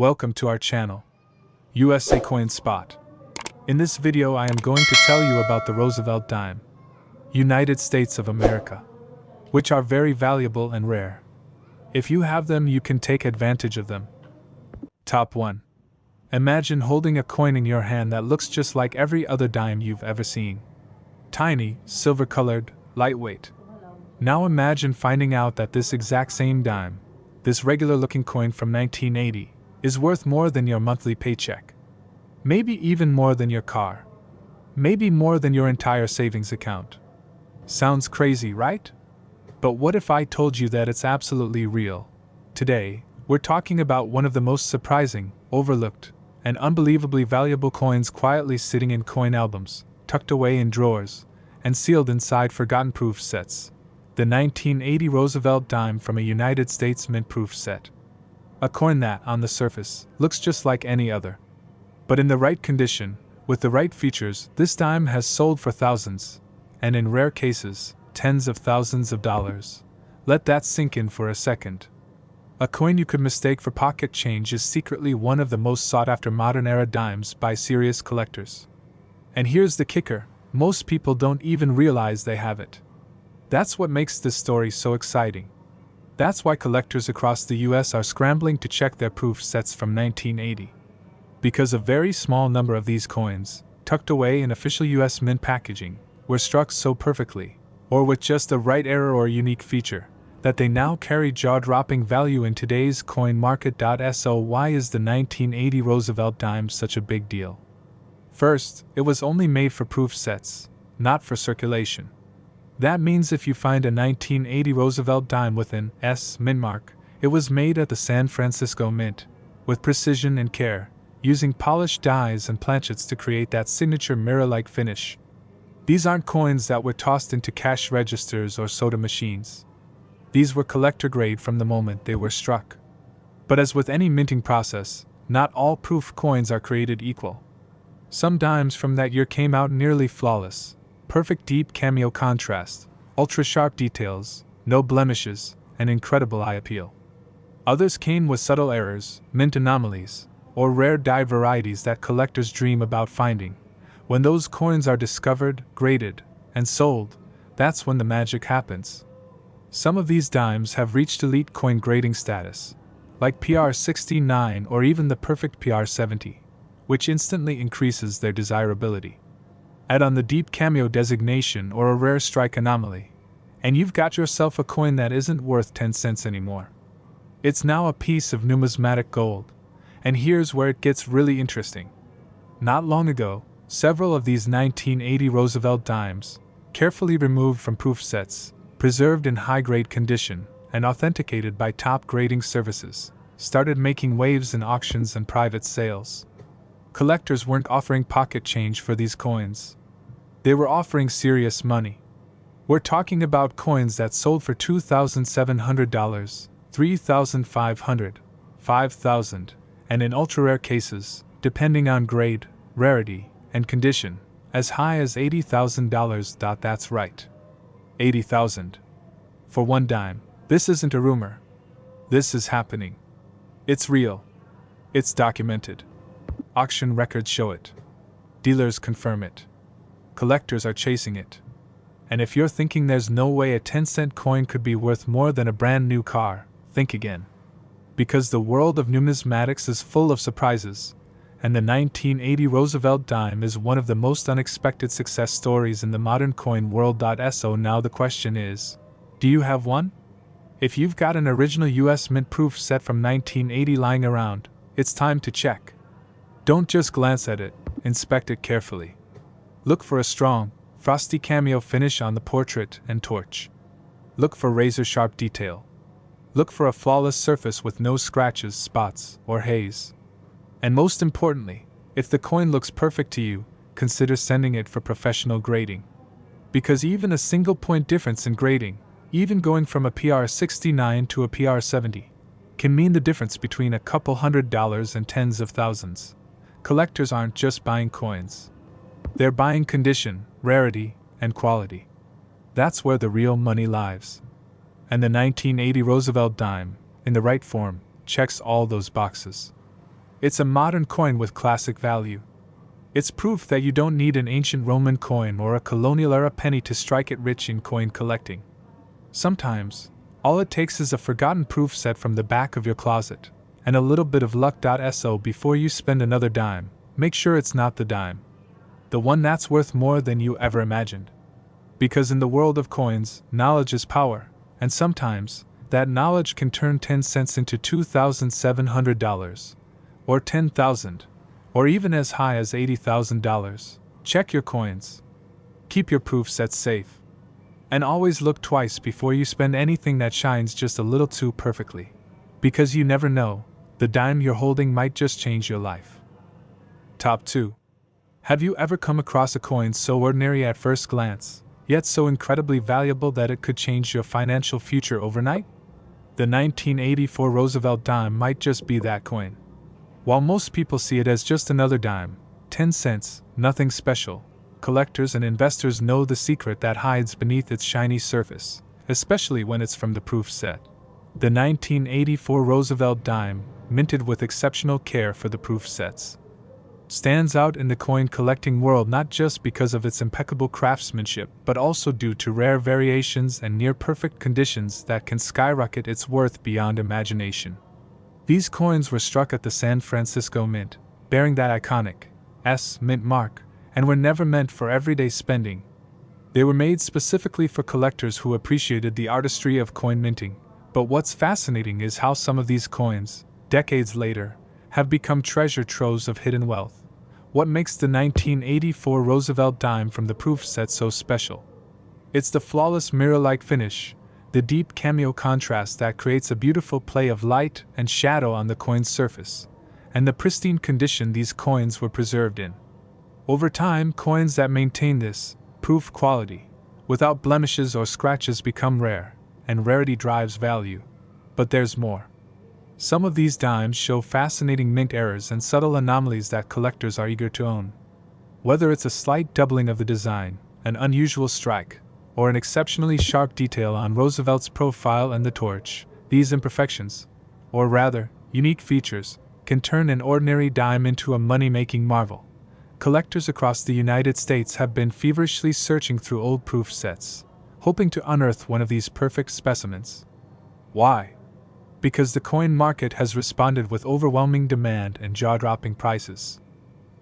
Welcome to our channel, USA Coin Spot. In this video I am going to tell you about the Roosevelt dime, United States of America, which are very valuable and rare. If you have them, you can take advantage of them. Top 1. Imagine holding a coin in your hand that looks just like every other dime you've ever seen. Tiny, silver-colored, lightweight. Now imagine finding out that this exact same dime, this regular-looking coin from 1980, is worth more than your monthly paycheck. Maybe even more than your car. Maybe more than your entire savings account. Sounds crazy, right? But what if I told you that it's absolutely real? Today, we're talking about one of the most surprising, overlooked, and unbelievably valuable coins quietly sitting in coin albums, tucked away in drawers, and sealed inside forgotten proof sets. The 1980 Roosevelt dime from a United States mint proof set. A coin that, on the surface, looks just like any other. But in the right condition, with the right features, this dime has sold for thousands, and in rare cases, tens of thousands of dollars. Let that sink in for a second. A coin you could mistake for pocket change is secretly one of the most sought-after modern-era dimes by serious collectors. And here's the kicker, most people don't even realize they have it. That's what makes this story so exciting. That's why collectors across the US are scrambling to check their proof sets from 1980. Because a very small number of these coins, tucked away in official US mint packaging, were struck so perfectly, or with just the right error or unique feature, that they now carry jaw-dropping value in today's coin market. So why is the 1980 Roosevelt dime such a big deal? First, it was only made for proof sets, not for circulation. That means if you find a 1980 Roosevelt dime with an S mint mark, it was made at the San Francisco Mint, with precision and care, using polished dies and planchets to create that signature mirror-like finish. These aren't coins that were tossed into cash registers or soda machines. These were collector-grade from the moment they were struck. But as with any minting process, not all proof coins are created equal. Some dimes from that year came out nearly flawless. Perfect deep cameo contrast, ultra-sharp details, no blemishes, and incredible eye appeal. Others came with subtle errors, mint anomalies, or rare die varieties that collectors dream about finding. When those coins are discovered, graded, and sold, that's when the magic happens. Some of these dimes have reached elite coin grading status, like PR69 or even the perfect PR70, which instantly increases their desirability. Add on the deep cameo designation or a rare strike anomaly, and you've got yourself a coin that isn't worth 10 cents anymore. It's now a piece of numismatic gold, and here's where it gets really interesting. Not long ago, several of these 1980 Roosevelt dimes, carefully removed from proof sets, preserved in high-grade condition, and authenticated by top grading services, started making waves in auctions and private sales. Collectors weren't offering pocket change for these coins. They were offering serious money. We're talking about coins that sold for $2,700, $3,500, $5,000, and in ultra-rare cases, depending on grade, rarity, and condition, as high as $80,000. That's right. $80,000. For one dime. This isn't a rumor. This is happening. It's real. It's documented. Auction records show it. Dealers confirm it. Collectors are chasing it. And if you're thinking there's no way a 10-cent coin could be worth more than a brand new car, think again. Because the world of numismatics is full of surprises, and the 1980 Roosevelt dime is one of the most unexpected success stories in the modern coin world. So now the question is, do you have one? If you've got an original US mint proof set from 1980 lying around, it's time to check. Don't just glance at it, inspect it carefully. Look for a strong, frosty cameo finish on the portrait and torch. Look for razor-sharp detail. Look for a flawless surface with no scratches, spots, or haze. And most importantly, if the coin looks perfect to you, consider sending it for professional grading. Because even a single point difference in grading, even going from a PR69 to a PR70, can mean the difference between a couple $100s and tens of thousands. Collectors aren't just buying coins. They're buying condition, rarity, and quality. That's where the real money lies. And the 1980 Roosevelt dime, in the right form, checks all those boxes. It's a modern coin with classic value. It's proof that you don't need an ancient Roman coin or a colonial-era penny to strike it rich in coin collecting. Sometimes, all it takes is a forgotten proof set from the back of your closet, and a little bit of luck. So before you spend another dime, make sure it's not the dime. The one that's worth more than you ever imagined. Because in the world of coins, knowledge is power, and sometimes, that knowledge can turn 10 cents into $2,700, or 10,000, or even as high as $80,000. Check your coins. Keep your proof sets safe. And always look twice before you spend anything that shines just a little too perfectly. Because you never know, the dime you're holding might just change your life. Top 2. Have you ever come across a coin so ordinary at first glance, yet so incredibly valuable that it could change your financial future overnight? The 1984 Roosevelt dime might just be that coin. While most people see it as just another dime, 10 cents, nothing special, collectors and investors know the secret that hides beneath its shiny surface, especially when it's from the proof set. The 1984 Roosevelt dime, minted with exceptional care for the proof sets, stands out in the coin collecting world not just because of its impeccable craftsmanship, but also due to rare variations and near-perfect conditions that can skyrocket its worth beyond imagination. These coins were struck at the San Francisco Mint, bearing that iconic S mint mark, and were never meant for everyday spending. They were made specifically for collectors who appreciated the artistry of coin minting. But what's fascinating is how some of these coins, decades later, have become treasure troves of hidden wealth. What makes the 1984 Roosevelt dime from the proof set so special? It's the flawless mirror-like finish, the deep cameo contrast that creates a beautiful play of light and shadow on the coin's surface, and the pristine condition these coins were preserved in. Over time, coins that maintain this proof quality, without blemishes or scratches, become rare, and rarity drives value. But there's more. Some of these dimes show fascinating mint errors and subtle anomalies that collectors are eager to own. Whether it's a slight doubling of the design, an unusual strike, or an exceptionally sharp detail on Roosevelt's profile and the torch, these imperfections, or rather, unique features, can turn an ordinary dime into a money-making marvel. Collectors across the United States have been feverishly searching through old proof sets, hoping to unearth one of these perfect specimens. Why? Because the coin market has responded with overwhelming demand and jaw-dropping prices.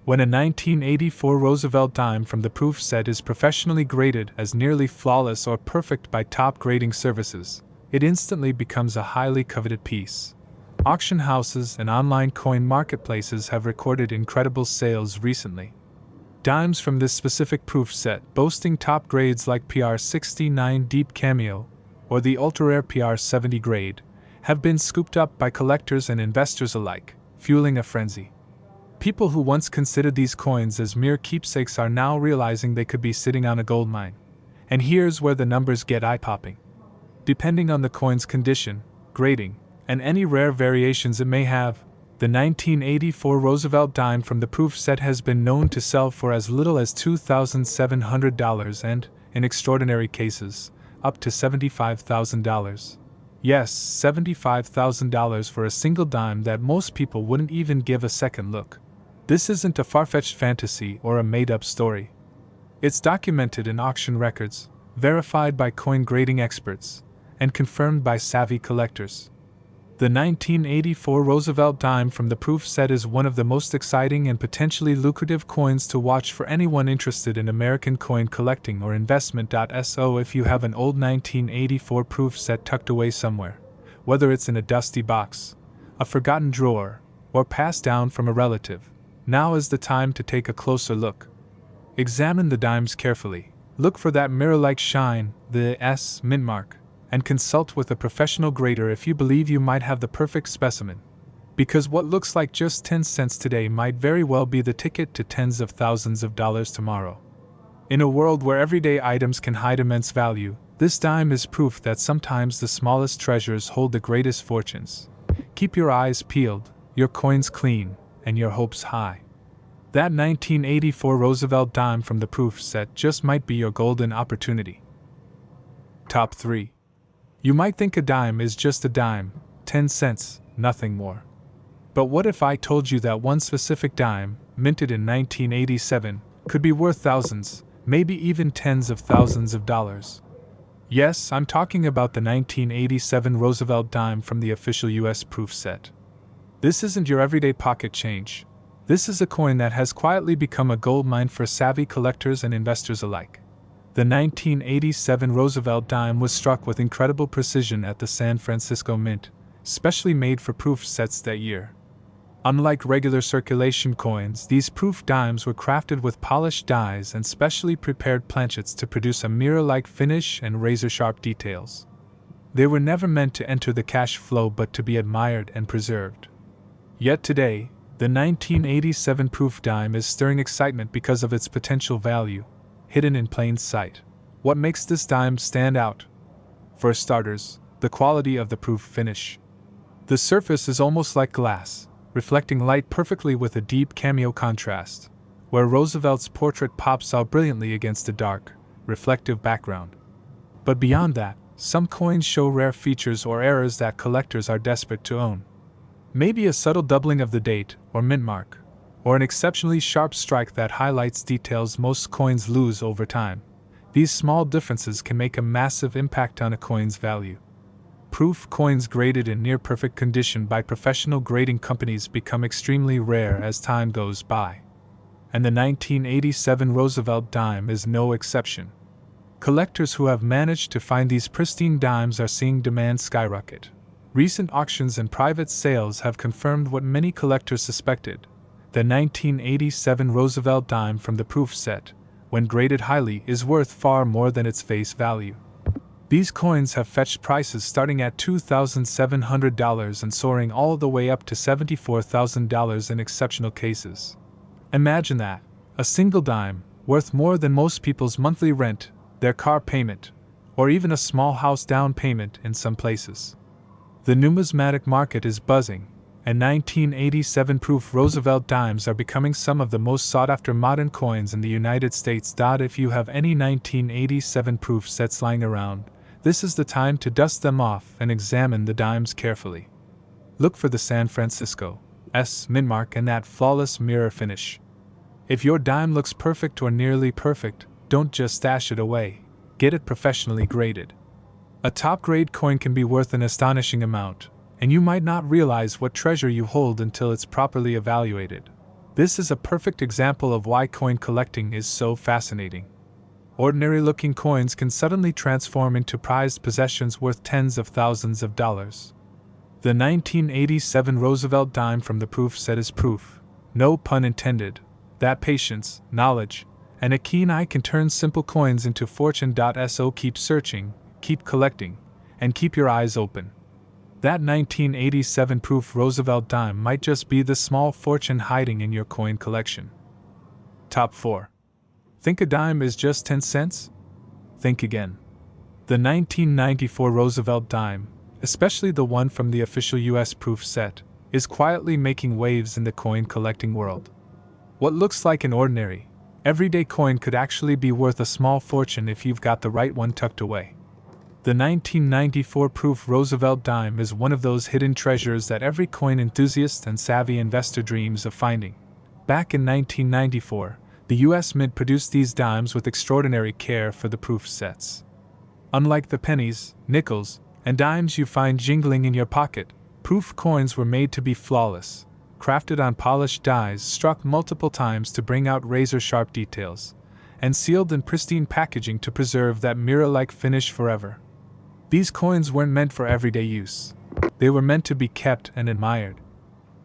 When a 1984 Roosevelt dime from the proof set is professionally graded as nearly flawless or perfect by top grading services, it instantly becomes a highly coveted piece. Auction houses and online coin marketplaces have recorded incredible sales recently. Dimes from this specific proof set, boasting top grades like PR69 Deep Cameo or the ultra-rare PR70 grade, have been scooped up by collectors and investors alike, fueling a frenzy. People who once considered these coins as mere keepsakes are now realizing they could be sitting on a gold mine. And here's where the numbers get eye-popping. Depending on the coin's condition, grading, and any rare variations it may have, the 1984 Roosevelt dime from the proof set has been known to sell for as little as $2,700 and, in extraordinary cases, up to $75,000. Yes, $75,000 for a single dime that most people wouldn't even give a second look. This isn't a far-fetched fantasy or a made-up story. It's documented in auction records, verified by coin grading experts, and confirmed by savvy collectors. The 1984 Roosevelt dime from the proof set is one of the most exciting and potentially lucrative coins to watch for anyone interested in American coin collecting or investment. So if you have an old 1984 proof set tucked away somewhere, whether it's in a dusty box, a forgotten drawer, or passed down from a relative, now is the time to take a closer look. Examine the dimes carefully, look for that mirror-like shine, the S mint mark, and consult with a professional grader if you believe you might have the perfect specimen. Because what looks like just 10 cents today might very well be the ticket to tens of thousands of dollars tomorrow. In a world where everyday items can hide immense value, this dime is proof that sometimes the smallest treasures hold the greatest fortunes. Keep your eyes peeled, your coins clean, and your hopes high. That 1984 Roosevelt dime from the proof set just might be your golden opportunity. Top 3. You might think a dime is just a dime, 10 cents, nothing more. But what if I told you that one specific dime, minted in 1987, could be worth thousands, maybe even tens of thousands of dollars? Yes, I'm talking about the 1987 Roosevelt dime from the official US proof set. This isn't your everyday pocket change. This is a coin that has quietly become a goldmine for savvy collectors and investors alike. The 1987 Roosevelt dime was struck with incredible precision at the San Francisco Mint, specially made for proof sets that year. Unlike regular circulation coins, these proof dimes were crafted with polished dies and specially prepared planchets to produce a mirror-like finish and razor-sharp details. They were never meant to enter the cash flow but to be admired and preserved. Yet today, the 1987 proof dime is stirring excitement because of its potential value, hidden in plain sight. What makes this dime stand out? For starters, the quality of the proof finish. The surface is almost like glass, reflecting light perfectly with a deep cameo contrast, where Roosevelt's portrait pops out brilliantly against a dark, reflective background. But beyond that, some coins show rare features or errors that collectors are desperate to own. Maybe a subtle doubling of the date or mint mark, or an exceptionally sharp strike that highlights details most coins lose over time. These small differences can make a massive impact on a coin's value. Proof coins graded in near-perfect condition by professional grading companies become extremely rare as time goes by. And the 1987 Roosevelt dime is no exception. Collectors who have managed to find these pristine dimes are seeing demand skyrocket. Recent auctions and private sales have confirmed what many collectors suspected. The 1987 Roosevelt dime from the proof set, when graded highly, is worth far more than its face value. These coins have fetched prices starting at $2,700 and soaring all the way up to $74,000 in exceptional cases. Imagine that, a single dime, worth more than most people's monthly rent, their car payment, or even a small house down payment in some places. The numismatic market is buzzing, and 1987 proof Roosevelt dimes are becoming some of the most sought-after modern coins in the United States. If you have any 1987 proof sets lying around, this is the time to dust them off and examine the dimes carefully. Look for the San Francisco mint mark and that flawless mirror finish. If your dime looks perfect or nearly perfect, don't just stash it away, get it professionally graded. A top-grade coin can be worth an astonishing amount, and you might not realize what treasure you hold until it's properly evaluated. This is a perfect example of why coin collecting is so fascinating. Ordinary-looking coins can suddenly transform into prized possessions worth tens of thousands of dollars. The 1987 Roosevelt dime from the proof set is proof, no pun intended, that patience, knowledge, and a keen eye can turn simple coins into fortune. So keep searching, keep collecting, and keep your eyes open. That 1987 proof Roosevelt dime might just be the small fortune hiding in your coin collection. Top 4. Think a dime is just 10 cents? Think again. The 1994 Roosevelt dime, especially the one from the official US proof set, is quietly making waves in the coin collecting world. What looks like an ordinary, everyday coin could actually be worth a small fortune if you've got the right one tucked away. The 1994 proof Roosevelt dime is one of those hidden treasures that every coin enthusiast and savvy investor dreams of finding. Back in 1994, the US Mint produced these dimes with extraordinary care for the proof sets. Unlike the pennies, nickels, and dimes you find jingling in your pocket, proof coins were made to be flawless, crafted on polished dies struck multiple times to bring out razor-sharp details, and sealed in pristine packaging to preserve that mirror-like finish forever. These coins weren't meant for everyday use. They were meant to be kept and admired.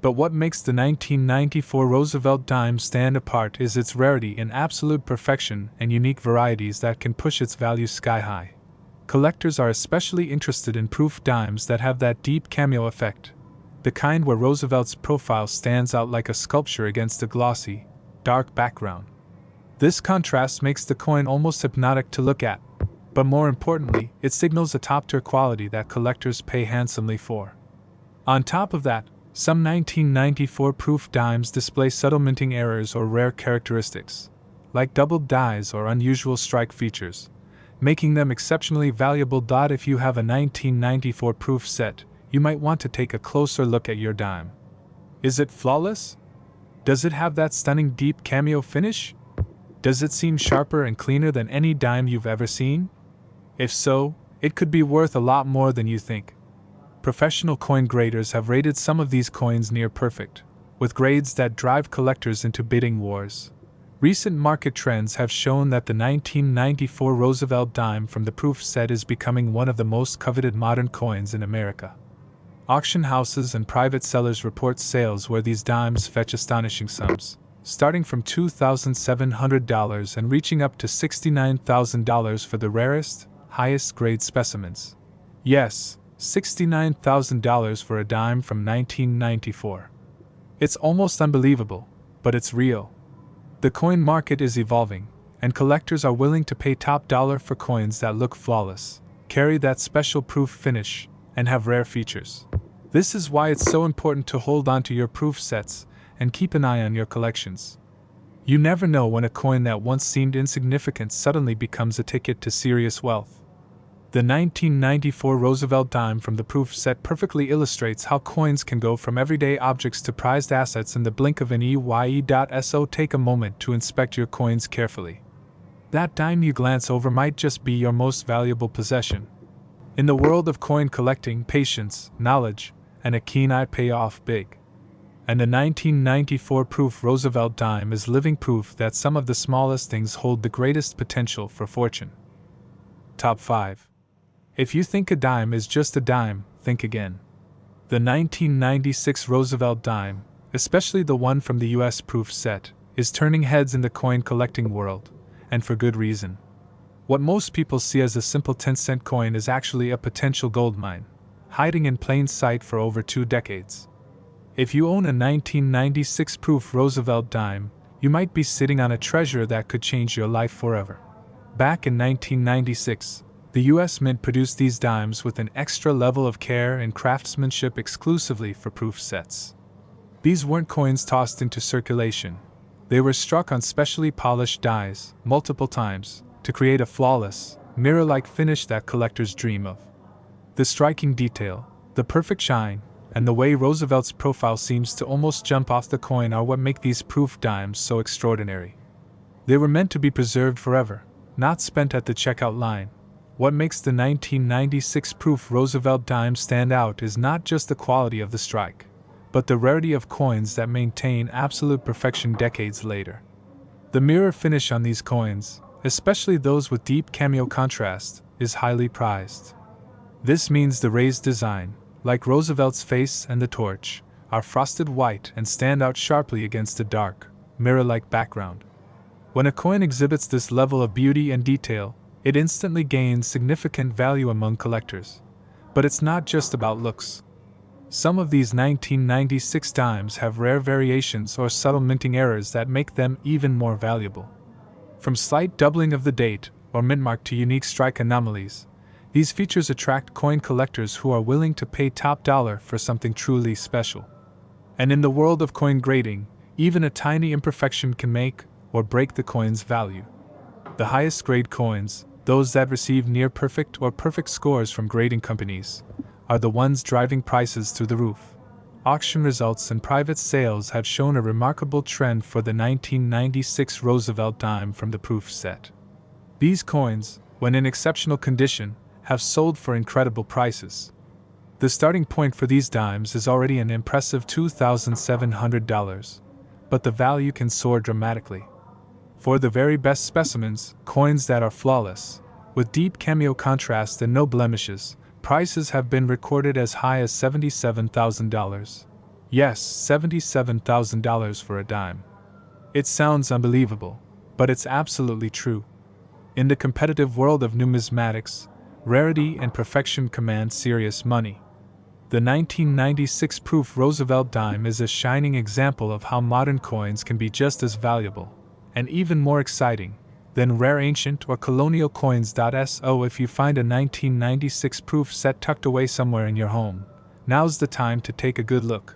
But what makes the 1994 Roosevelt dime stand apart is its rarity in absolute perfection and unique varieties that can push its value sky high. Collectors are especially interested in proof dimes that have that deep cameo effect, the kind where Roosevelt's profile stands out like a sculpture against a glossy, dark background. This contrast makes the coin almost hypnotic to look at, but more importantly, it signals a top-tier quality that collectors pay handsomely for. On top of that, some 1994 proof dimes display subtle minting errors or rare characteristics, like doubled dies or unusual strike features, making them exceptionally valuable. If you have a 1994 proof set, you might want to take a closer look at your dime. Is it flawless? Does it have that stunning deep cameo finish? Does it seem sharper and cleaner than any dime you've ever seen? If so, it could be worth a lot more than you think. Professional coin graders have rated some of these coins near perfect, with grades that drive collectors into bidding wars. Recent market trends have shown that the 1994 Roosevelt dime from the proof set is becoming one of the most coveted modern coins in America. Auction houses and private sellers report sales where these dimes fetch astonishing sums, starting from $2,700 and reaching up to $69,000 for the rarest, highest grade specimens. Yes, $69,000 for a dime from 1994. It's almost unbelievable, but it's real. The coin market is evolving, and collectors are willing to pay top dollar for coins that look flawless, carry that special proof finish, and have rare features. This is why it's so important to hold onto your proof sets and keep an eye on your collections. You never know when a coin that once seemed insignificant suddenly becomes a ticket to serious wealth. The 1994 Roosevelt dime from the proof set perfectly illustrates how coins can go from everyday objects to prized assets in the blink of an eye. So take a moment to inspect your coins carefully. That dime you glance over might just be your most valuable possession. In the world of coin collecting, patience, knowledge, and a keen eye pay off big. And the 1994 proof Roosevelt dime is living proof that some of the smallest things hold the greatest potential for fortune. Top 5. If you think a dime is just a dime, think again. The 1996 Roosevelt dime, especially the one from the US proof set, is turning heads in the coin collecting world, and for good reason. What most people see as a simple 10-cent coin is actually a potential gold mine, hiding in plain sight for over 2 decades. If you own a 1996 proof Roosevelt dime, you might be sitting on a treasure that could change your life forever. Back in 1996, the US Mint produced these dimes with an extra level of care and craftsmanship exclusively for proof sets. These weren't coins tossed into circulation. They were struck on specially polished dies, multiple times, to create a flawless, mirror-like finish that collectors dream of. The striking detail, the perfect shine, and the way Roosevelt's profile seems to almost jump off the coin are what make these proof dimes so extraordinary. They were meant to be preserved forever, not spent at the checkout line. What makes the 1996 proof Roosevelt dime stand out is not just the quality of the strike, but the rarity of coins that maintain absolute perfection decades later. The mirror finish on these coins, especially those with deep cameo contrast, is highly prized. This means the raised design, like Roosevelt's face and the torch, are frosted white and stand out sharply against a dark, mirror-like background. When a coin exhibits this level of beauty and detail, it instantly gains significant value among collectors. But it's not just about looks. Some of these 1996 dimes have rare variations or subtle minting errors that make them even more valuable. From slight doubling of the date or mint mark to unique strike anomalies, these features attract coin collectors who are willing to pay top dollar for something truly special. And in the world of coin grading, even a tiny imperfection can make or break the coin's value. The highest grade coins, those that receive near perfect or perfect scores from grading companies, are the ones driving prices through the roof. Auction results and private sales have shown a remarkable trend for the 1996 Roosevelt dime from the proof set. These coins, when in exceptional condition, have sold for incredible prices. The starting point for these dimes is already an impressive $2,700, but the value can soar dramatically. For the very best specimens, coins that are flawless, with deep cameo contrast and no blemishes, prices have been recorded as high as $77,000. Yes, $77,000 for a dime. It sounds unbelievable, but it's absolutely true. In the competitive world of numismatics, rarity and perfection command serious money. The 1996 proof Roosevelt dime is a shining example of how modern coins can be just as valuable, and even more exciting, than rare ancient or colonial coins. So if you find a 1996 proof set tucked away somewhere in your home, now's the time to take a good look.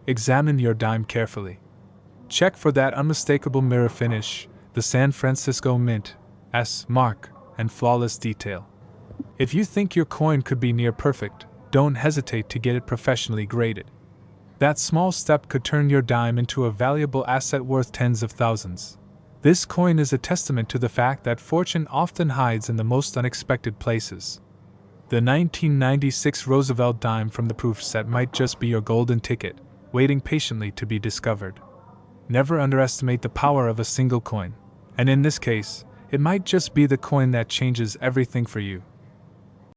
Examine your dime carefully. Check for that unmistakable mirror finish, the San Francisco Mint mark, and flawless detail. If you think your coin could be near perfect, don't hesitate to get it professionally graded. That small step could turn your dime into a valuable asset worth tens of thousands. This coin is a testament to the fact that fortune often hides in the most unexpected places. The 1996 Roosevelt dime from the proof set might just be your golden ticket, waiting patiently to be discovered. Never underestimate the power of a single coin, and in this case, it might just be the coin that changes everything for you.